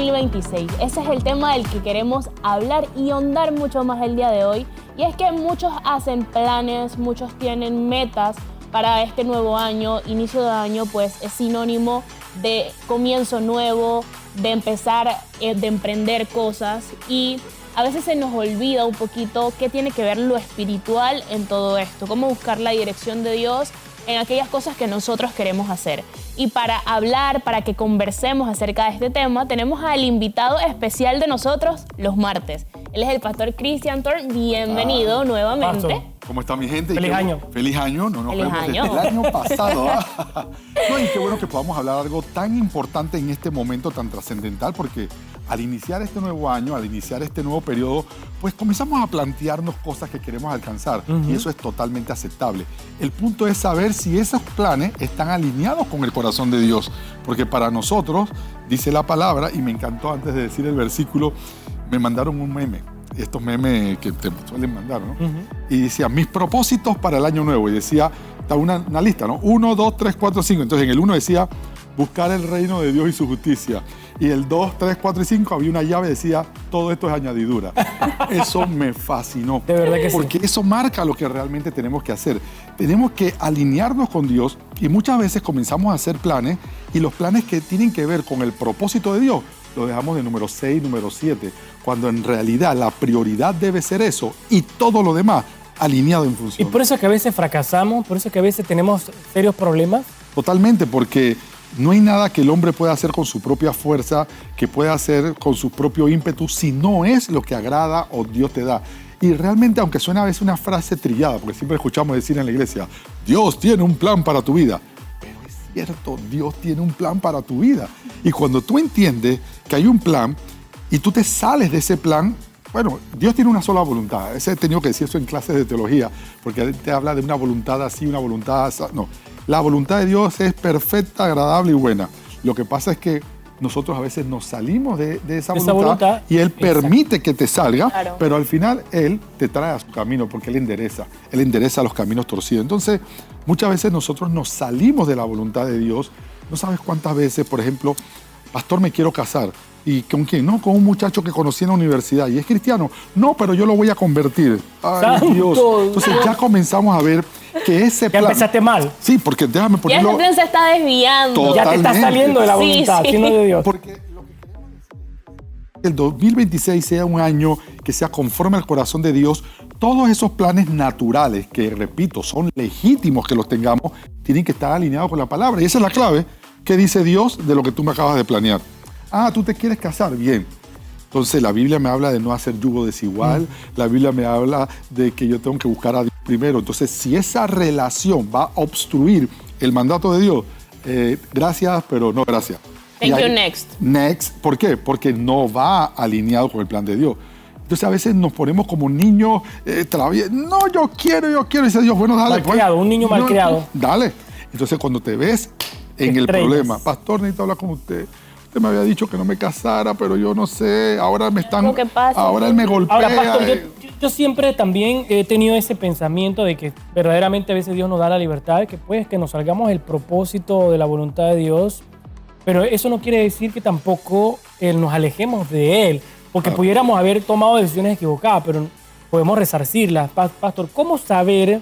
2026. Ese es el tema del que queremos hablar y ahondar mucho más el día de hoy. Y es que muchos hacen planes, muchos tienen metas para este nuevo año. Inicio de año pues es sinónimo de comienzo nuevo, de empezar, de emprender cosas, y a veces se nos olvida un poquito qué tiene que ver lo espiritual en todo esto, cómo buscar la dirección de Dios en aquellas cosas que nosotros queremos hacer. Y para hablar, para que conversemos acerca de este tema, tenemos al invitado especial de nosotros los martes. Él es el pastor Cristian Thorn. Bienvenido nuevamente. Pastor. ¿Cómo está mi gente? Feliz año. Feliz año. No nos vemos desde el año pasado. No, y qué bueno que podamos hablar de algo tan importante en este momento tan trascendental, porque al iniciar este nuevo año, al iniciar este nuevo periodo, pues comenzamos a plantearnos cosas que queremos alcanzar, y eso es totalmente aceptable. El punto es saber si esos planes están alineados con el corazón de Dios, porque para nosotros, dice la palabra, y me encantó antes de decir el versículo, me mandaron un meme, estos memes que te suelen mandar, ¿no? Y decía, mis propósitos para el año nuevo, y decía, está una lista, ¿no? 1, 2, 3, 4, 5. Entonces en el 1 decía, buscar el reino de Dios y su justicia. Y el 2, 3, 4 y 5 había una llave que decía, todo esto es añadidura. Eso me fascinó. De verdad que sí. Porque eso marca lo que realmente tenemos que hacer. Tenemos que alinearnos con Dios, y muchas veces comenzamos a hacer planes, y los planes que tienen que ver con el propósito de Dios lo dejamos de número 6, número 7, cuando en realidad la prioridad debe ser eso y todo lo demás alineado en función. Y por eso es que a veces fracasamos, por eso es que a veces tenemos serios problemas. Totalmente, porque no hay nada que el hombre pueda hacer con su propia fuerza, que pueda hacer con su propio ímpetu, si no es lo que agrada o Dios te da. Y realmente, aunque suena a veces una frase trillada, porque siempre escuchamos decir en la iglesia, Dios tiene un plan para tu vida. Pero es cierto, Dios tiene un plan para tu vida. Y cuando tú entiendes que hay un plan y tú te sales de ese plan, bueno, Dios tiene una sola voluntad. He tenido que decir eso en clases de teología, porque Él te habla de una voluntad así, una voluntad así. No, la voluntad de Dios es perfecta, agradable y buena. Lo que pasa es que nosotros a veces nos salimos de esa voluntad y Él permite que te salga, claro, pero al final Él te trae a su camino, porque Él endereza los caminos torcidos. Entonces, muchas veces nosotros nos salimos de la voluntad de Dios. No sabes cuántas veces, por ejemplo, pastor, me quiero casar. ¿Y con quién? No, con un muchacho que conocí en la universidad y es cristiano. No, pero yo lo voy a convertir. Ay, ¡santo Dios! Entonces ya comenzamos a ver que ese plan... Ya empezaste mal. Sí, porque déjame ponerlo... Ya ese plan se está desviando. Totalmente. Ya te estás saliendo de la voluntad, sino de Dios. Porque lo que queremos es que el 2026 sea un año que sea conforme al corazón de Dios. Todos esos planes naturales, que repito, son legítimos que los tengamos, tienen que estar alineados con la palabra. Y esa es la clave. ¿Qué dice Dios de lo que tú me acabas de planear? Ah, ¿tú te quieres casar? Bien. Entonces la Biblia me habla de no hacer yugo desigual. La Biblia me habla de que yo tengo que buscar a Dios primero. Entonces, si esa relación va a obstruir el mandato de Dios, gracias, pero no gracias. Thank you, next. Next. ¿Por qué? Porque no va alineado con el plan de Dios. Entonces a veces nos ponemos como niños traviesos. No, yo quiero. Y dice Dios, bueno, dale. Malcriado, un niño malcriado. Dale. Entonces cuando te ves en el problema, pastor, necesito hablar con usted. Usted me había dicho que no me casara, pero yo no sé, ahora me están... Ahora él me golpea. Ahora, pastor, yo siempre también he tenido ese pensamiento de que verdaderamente a veces Dios nos da la libertad, que pues que nos salgamos del propósito de la voluntad de Dios, pero eso no quiere decir que tampoco nos alejemos de Él, porque pudiéramos haber tomado decisiones equivocadas, pero podemos resarcirlas. Pastor, ¿cómo saber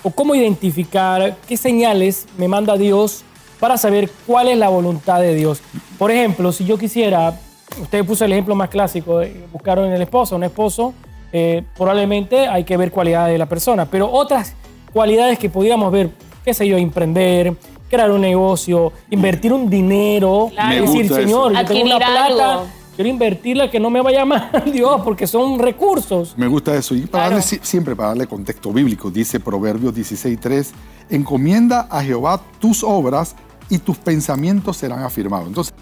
o cómo identificar qué señales me manda Dios para saber cuál es la voluntad de Dios? Por ejemplo, si yo quisiera, usted puso el ejemplo más clásico, buscar en el esposo, un esposo, probablemente hay que ver cualidades de la persona, pero otras cualidades que pudiéramos ver, qué sé yo, emprender, crear un negocio, invertir un dinero, claro, decir, Señor, yo tengo una plata, algo, quiero invertirla, que no me vaya mal, Dios, porque son recursos. Me gusta eso. Y para darle, siempre para darle contexto bíblico, dice Proverbios 16:3, encomienda a Jehová tus obras y tus pensamientos serán afirmados. Entonces,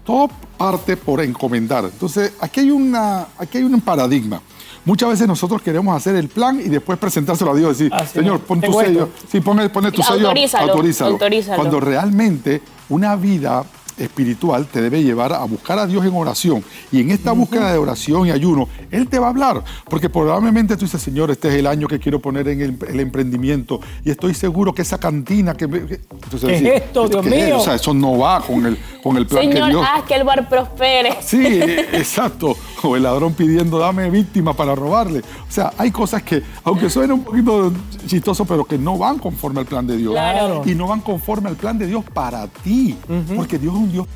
todo parte por encomendar. Entonces, aquí hay un paradigma. Muchas veces nosotros queremos hacer el plan y después presentárselo a Dios y decir, Señor, pon tu sello. Sí, pone tu sello, autorízalo. Cuando realmente una vida espiritual te debe llevar a buscar a Dios en oración. Y en esta búsqueda de oración y ayuno, Él te va a hablar. Porque probablemente tú dices, Señor, este es el año que quiero poner en el emprendimiento. Y estoy seguro que esa cantina entonces, ¿qué es esto, Dios mío? O sea, eso no va con el plan Señor, que Dios... haz que el bar prospere. Sí, exacto. O el ladrón pidiendo, dame víctima para robarle. O sea, hay cosas que, aunque suene un poquito chistoso, pero que no van conforme al plan de Dios. Claro. Y no van conforme al plan de Dios para ti. Porque Dios es un Dios.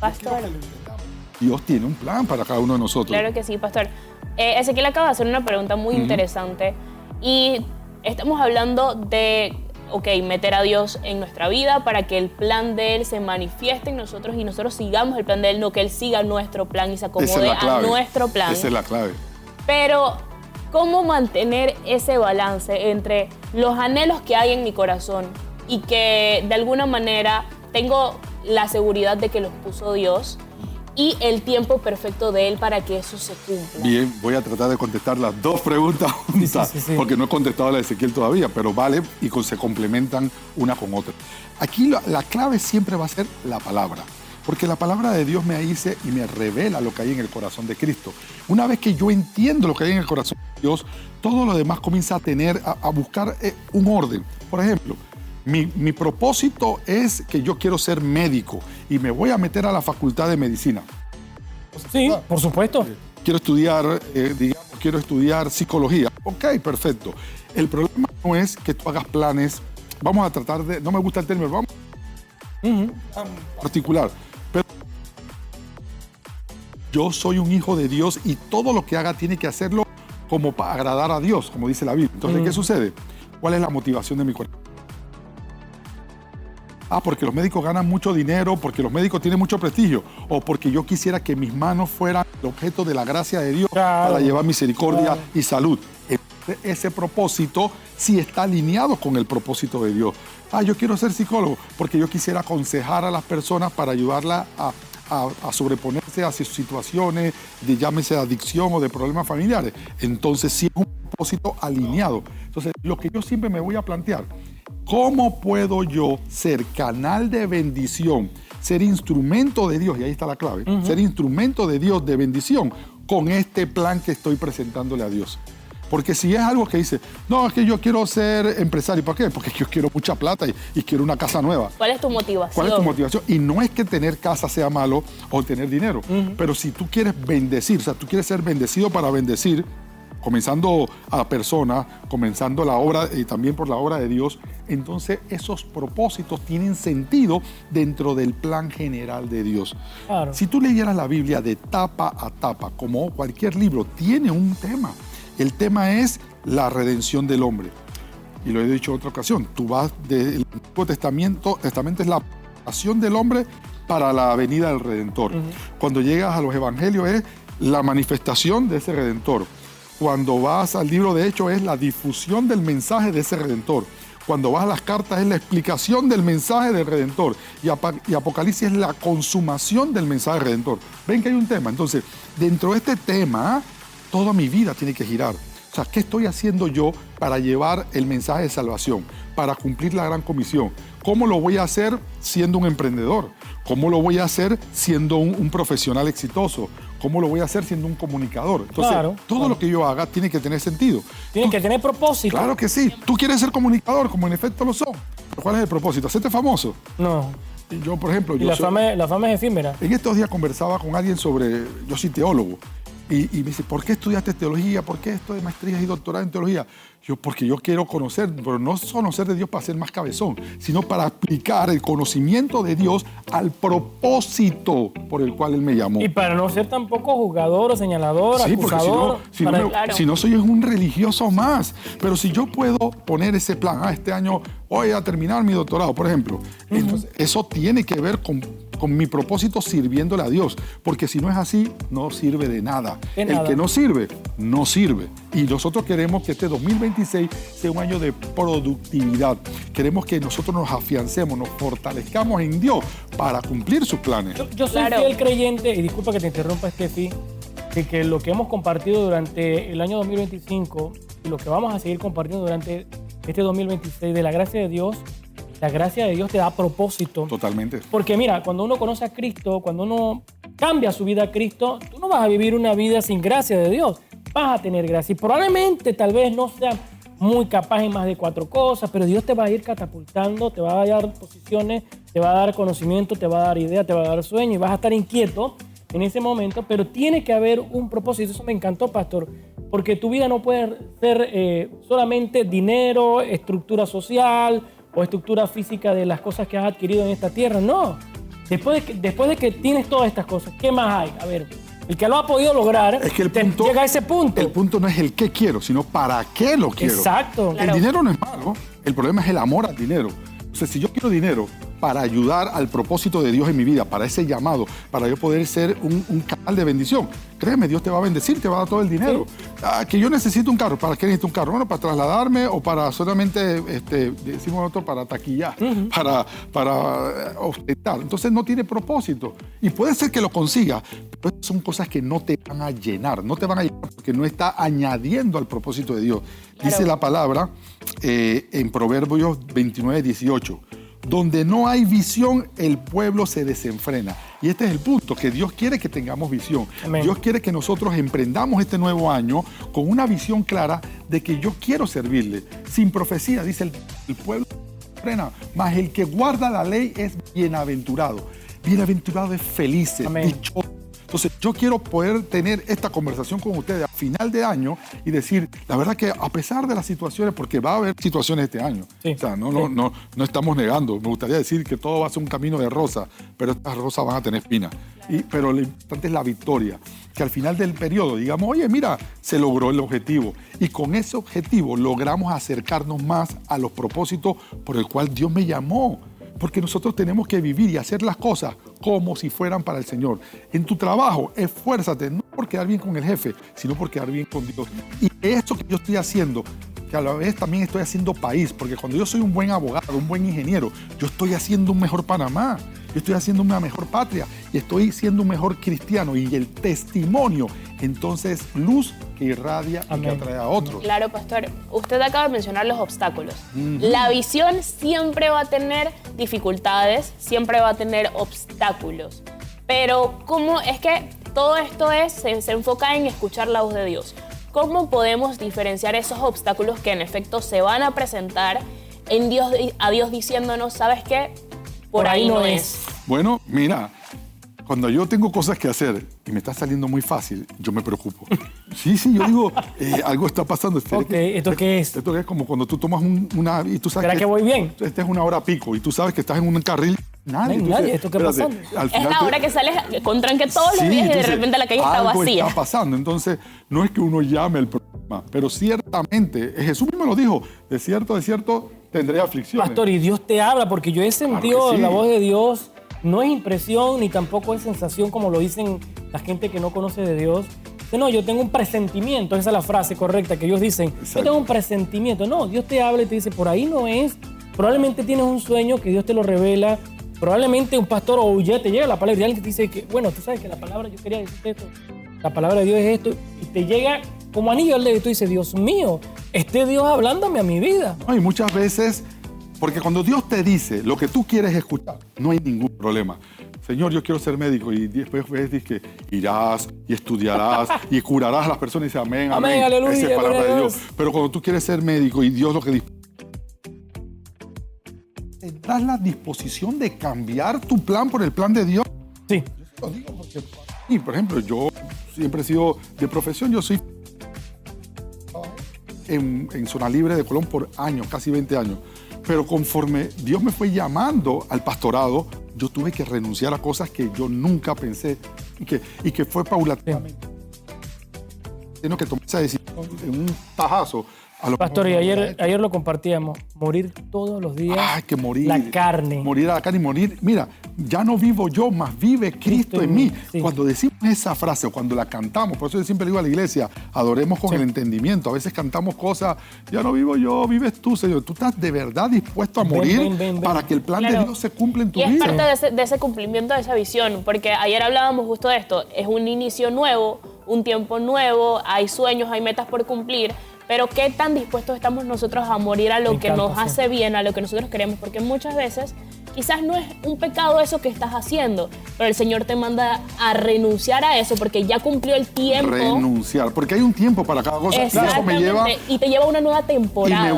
Pastor. Dios tiene un plan para cada uno de nosotros. Claro que sí, pastor. Ezequiel acaba de hacer una pregunta muy interesante y estamos hablando de, meter a Dios en nuestra vida para que el plan de Él se manifieste en nosotros y nosotros sigamos el plan de Él, no que Él siga nuestro plan y se acomode a nuestro plan. Esa es la clave. Pero, ¿cómo mantener ese balance entre los anhelos que hay en mi corazón y que de alguna manera tengo la seguridad de que los puso Dios y el tiempo perfecto de Él para que eso se cumpla? Bien, voy a tratar de contestar las dos preguntas juntas, Sí. porque no he contestado la de Ezequiel todavía, pero vale y se complementan una con otra. Aquí la clave siempre va a ser la palabra, porque la palabra de Dios me dice y me revela lo que hay en el corazón de Cristo. Una vez que yo entiendo lo que hay en el corazón de Dios, todo lo demás comienza a buscar un orden. Por ejemplo, mi propósito es que yo quiero ser médico y me voy a meter a la facultad de medicina. Sí, por supuesto. Quiero estudiar psicología. Ok, perfecto. El problema no es que tú hagas planes. Vamos a tratar de... No me gusta el término, vamos particular. Pero yo soy un hijo de Dios y todo lo que haga tiene que hacerlo como para agradar a Dios, como dice la Biblia. Entonces, ¿qué sucede? ¿Cuál es la motivación de mi corazón? Porque los médicos ganan mucho dinero, porque los médicos tienen mucho prestigio, o porque yo quisiera que mis manos fueran el objeto de la gracia de Dios para llevar misericordia y salud. Ese propósito sí está alineado con el propósito de Dios. Yo quiero ser psicólogo porque yo quisiera aconsejar a las personas para ayudarlas a sobreponerse a sus situaciones, de llámese adicción o de problemas familiares. Entonces sí es un propósito alineado. Entonces lo que yo siempre me voy a plantear, ¿cómo puedo yo ser canal de bendición, ser instrumento de Dios? Y ahí está la clave, ser instrumento de Dios de bendición con este plan que estoy presentándole a Dios. Porque si es algo que dice, no, es que yo quiero ser empresario, ¿para qué? Porque yo quiero mucha plata y quiero una casa nueva. ¿Cuál es tu motivación? ¿Cuál es tu motivación? Y no es que tener casa sea malo o tener dinero, pero si tú quieres bendecir, o sea, tú quieres ser bendecido para bendecir, comenzando a la persona, comenzando la obra y también por la obra de Dios, entonces esos propósitos tienen sentido dentro del plan general de Dios. Claro. Si tú leyeras la Biblia de tapa a tapa, como cualquier libro, tiene un tema. El tema es la redención del hombre. Y lo he dicho en otra ocasión, tú vas del Antiguo Testamento es la pasión del hombre para la venida del Redentor. Cuando llegas a los evangelios es la manifestación de ese Redentor. Cuando vas al libro de Hechos es la difusión del mensaje de ese Redentor. Cuando vas a las cartas es la explicación del mensaje del Redentor. Y Apocalipsis es la consumación del mensaje del Redentor. Ven que hay un tema. Entonces, dentro de este tema, toda mi vida tiene que girar. O sea, ¿qué estoy haciendo yo para llevar el mensaje de salvación? Para cumplir la gran comisión. ¿Cómo lo voy a hacer siendo un emprendedor? ¿Cómo lo voy a hacer siendo un profesional exitoso? ¿Cómo lo voy a hacer siendo un comunicador? Entonces, todo lo que yo haga tiene que tener sentido. Tiene que tener propósito. Claro que sí. Tú quieres ser comunicador, como en efecto lo son. ¿Pero cuál es el propósito? ¿Hacerte famoso? No. Yo, por ejemplo... Y la fama es efímera. En estos días conversaba con alguien sobre... Yo soy teólogo. Y me dice, ¿por qué estudiaste teología? ¿Por qué esto de maestrías y doctorado en teología? Yo, porque yo quiero conocer, pero no conocer de Dios para ser más cabezón, sino para aplicar el conocimiento de Dios al propósito por el cual Él me llamó. Y para no ser tampoco juzgador o señalador, sí, acusador. Porque si no soy un religioso más. Pero si yo puedo poner ese plan, este año voy a terminar mi doctorado, por ejemplo, entonces, eso tiene que ver con mi propósito sirviéndole a Dios, porque si no es así, no sirve de nada. El que no sirve, no sirve. Y nosotros queremos que este 2026 sea un año de productividad. Queremos que nosotros nos afiancemos, nos fortalezcamos en Dios para cumplir sus planes. Yo soy fiel creyente, y disculpa que te interrumpa, Steffi, de que lo que hemos compartido durante el año 2025 y lo que vamos a seguir compartiendo durante este 2026 de la gracia de Dios La gracia de Dios te da propósito. Totalmente. Porque mira, cuando uno conoce a Cristo, cuando uno cambia su vida a Cristo, tú no vas a vivir una vida sin gracia de Dios. Vas a tener gracia. Y probablemente tal vez no sea muy capaz en más de 4 cosas, pero Dios te va a ir catapultando, te va a dar posiciones, te va a dar conocimiento, te va a dar idea, te va a dar sueño y vas a estar inquieto en ese momento, pero tiene que haber un propósito. Eso me encantó, pastor, porque tu vida no puede ser solamente dinero, estructura social o estructura física de las cosas que has adquirido en esta tierra. No. Después de que tienes todas estas cosas, ¿qué más hay? A ver, el que lo ha podido lograr Es que el punto, llega a ese punto. El punto no es el qué quiero, sino para qué lo quiero. Exacto. Claro. El dinero no es malo, el problema es el amor al dinero. Entonces, si yo quiero dinero para ayudar al propósito de Dios en mi vida, para ese llamado, para yo poder ser un canal de bendición, créeme, Dios te va a bendecir, te va a dar todo el dinero. Que yo necesito un carro. ¿Para qué necesito un carro? Bueno, para trasladarme o para solamente, decimos nosotros, para taquillar, para ostentar. Entonces no tiene propósito. Y puede ser que lo consiga, pero son cosas que no te van a llenar, no te van a llenar porque no está añadiendo al propósito de Dios. Claro. Dice la palabra en Proverbios 29:18. Donde no hay visión, el pueblo se desenfrena. Y este es el punto, que Dios quiere que tengamos visión. Amén. Dios quiere que nosotros emprendamos este nuevo año con una visión clara de que yo quiero servirle. Sin profecía, dice el pueblo se desenfrena, mas el que guarda la ley es bienaventurado. Bienaventurado es feliz, Amén. dichoso. Entonces, yo quiero poder tener esta conversación con ustedes a final de año y decir, la verdad que a pesar de las situaciones, porque va a haber situaciones este año, Sí. o sea, no estamos negando. Me gustaría decir que todo va a ser un camino de rosa, pero estas rosas van a tener espinas. Pero lo importante es la victoria, que al final del periodo digamos, oye, mira, se logró el objetivo. Y con ese objetivo logramos acercarnos más a los propósitos por el cual Dios me llamó. Porque nosotros tenemos que vivir y hacer las cosas como si fueran para el Señor. En tu trabajo, esfuérzate, no por quedar bien con el jefe, sino por quedar bien con Dios. Y eso que yo estoy haciendo, que a la vez también estoy haciendo país, porque cuando yo soy un buen abogado, un buen ingeniero, yo estoy haciendo un mejor Panamá, yo estoy haciendo una mejor patria y estoy siendo un mejor cristiano. Y el testimonio, entonces, luz que irradia y que Amén. atrae a otros. Claro, pastor. Usted acaba de mencionar los obstáculos. La visión siempre va a tener dificultades, siempre va a tener obstáculos. Pero ¿cómo es que todo esto se enfoca en escuchar la voz de Dios? ¿Cómo podemos diferenciar esos obstáculos que en efecto se van a presentar a Dios diciéndonos, ¿sabes qué? Por ahí no es. Bueno, mira, cuando yo tengo cosas que hacer y me está saliendo muy fácil, yo me preocupo. Sí, yo digo, algo está pasando. Ok, ¿esto qué es? Esto es como cuando tú tomas una... Y tú sabes ¿Será que voy bien? Esta es una hora pico y tú sabes que estás en un carril. Nadie. No hay nadie. ¿Esto qué espérate, pasando? al Es final la te- hora que sales con tranque todos los Sí, días y de entonces, repente la calle está algo vacía. está pasando. Entonces, no es que uno llame el problema, pero ciertamente, Jesús mismo lo dijo, de cierto, tendré aflicciones. Pastor, y Dios te habla, porque yo he sentido Claro que sí. la voz de Dios. No es impresión ni tampoco es sensación como lo dicen la gente que no conoce de Dios. Dice, no, yo tengo un presentimiento. Esa es la frase correcta que ellos dicen. Exacto. Yo tengo un presentimiento. No, Dios te habla y te dice, por ahí no es. Probablemente tienes un sueño que Dios te lo revela. Probablemente un pastor o ya te llega la palabra y alguien te dice que, bueno, tú sabes que la palabra, yo quería decirte esto. La palabra de Dios es esto. Y te llega como anillo al dedo y tú dices, Dios mío, esté Dios hablándome a mi vida. No, y muchas veces, porque cuando Dios te dice lo que tú quieres escuchar, no hay ningún problema. Señor, yo quiero ser médico, y después ves que irás y estudiarás y curarás a las personas y dice amén, amén. Amén, aleluya, Esa es palabra gloria de a Dios. Dios. Pero cuando tú quieres ser médico y Dios lo que dice, ¿te das la disposición de cambiar tu plan por el plan de Dios? Sí. Lo digo porque para mí, por ejemplo, yo siempre he sido de profesión, yo soy en Zona Libre de Colón por años, casi 20 años. Pero conforme Dios me fue llamando al pastorado, yo tuve que renunciar a cosas que yo nunca pensé y que fue paulatinamente. Tengo que tomar esa decisión en un tajazo. A lo Pastor, y mejor ayer lo compartíamos. Morir todos los días. Hay que morir. La carne. Morir a la carne y morir. Mira, ya no vivo yo, más vive Cristo en mí. Sí. Cuando decimos esa frase o cuando la cantamos, por eso yo siempre digo a la iglesia, adoremos con Sí. el entendimiento. A veces cantamos cosas, ya no vivo yo, vives tú, Señor. Tú estás de verdad dispuesto a Ven, morir ven. para que el plan de Claro. Dios se cumpla en tu Y es vida. parte de ese cumplimiento de esa visión, porque ayer hablábamos justo de esto, es un inicio nuevo, un tiempo nuevo, hay sueños, hay metas por cumplir, pero qué tan dispuestos estamos nosotros a morir a lo que nos hace bien, a lo que nosotros queremos, porque muchas veces quizás no es un pecado eso que estás haciendo, pero el Señor te manda a renunciar a eso porque ya cumplió el tiempo. Renunciar, porque hay un tiempo para cada cosa. Exactamente, y te lleva a una nueva temporada.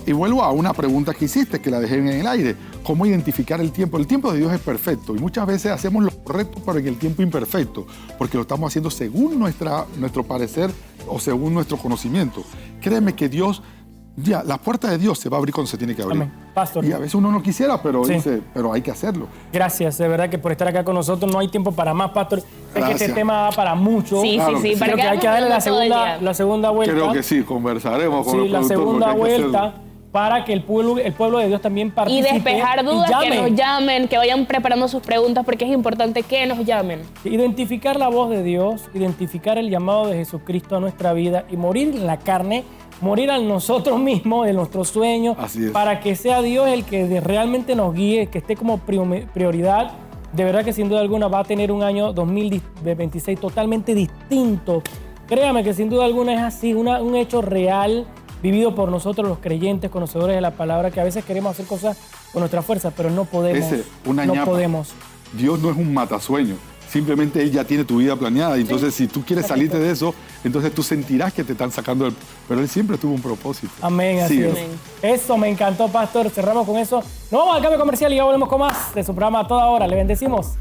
Y vuelvo a una pregunta que hiciste, que la dejé en el aire. ¿Cómo identificar el tiempo? El tiempo de Dios es perfecto y muchas veces hacemos lo correcto, pero en el tiempo imperfecto, porque lo estamos haciendo según nuestro parecer o según nuestro conocimiento. Créeme que Dios, ya, la puerta de Dios se va a abrir cuando se tiene que abrir. Amén. Pastor. Y a veces uno no quisiera, pero Sí. dice, pero hay que hacerlo. Gracias, de verdad que por estar acá con nosotros. No hay tiempo para más, Pastor. Sé que este Gracias. tema da para mucho. Sí, Claro sí, que sí. sí. Para Creo que hay que darle la segunda vuelta. Creo que sí, conversaremos con Sí, los la productores, segunda porque hay que vuelta hacerlo. para que el pueblo de Dios también Y participe. despejar dudas, y llame. que nos llamen, que vayan preparando sus preguntas, porque es importante que nos llamen. Identificar la voz de Dios, identificar el llamado de Jesucristo a nuestra vida y morir en la carne, morir a nosotros mismos, de nuestros sueños, Así es. para que sea Dios el que realmente nos guíe, que esté como prioridad. De verdad que sin duda alguna va a tener un año 2026 totalmente distinto. Créame que sin duda alguna es así, un hecho real vivido por nosotros los creyentes, conocedores de la palabra, que a veces queremos hacer cosas con nuestra fuerza, pero no podemos. Una no ñapa. podemos. Dios no es un matasueño. Simplemente Él ya tiene tu vida planeada. Y entonces, si tú quieres salirte de eso, entonces tú sentirás que te están sacando del... Pero Él siempre tuvo un propósito. Amén, así Sí, es. Amén. Eso me encantó, Pastor. Cerramos con eso. Nos vamos al cambio comercial y ya volvemos con más de su programa a toda hora. Le bendecimos.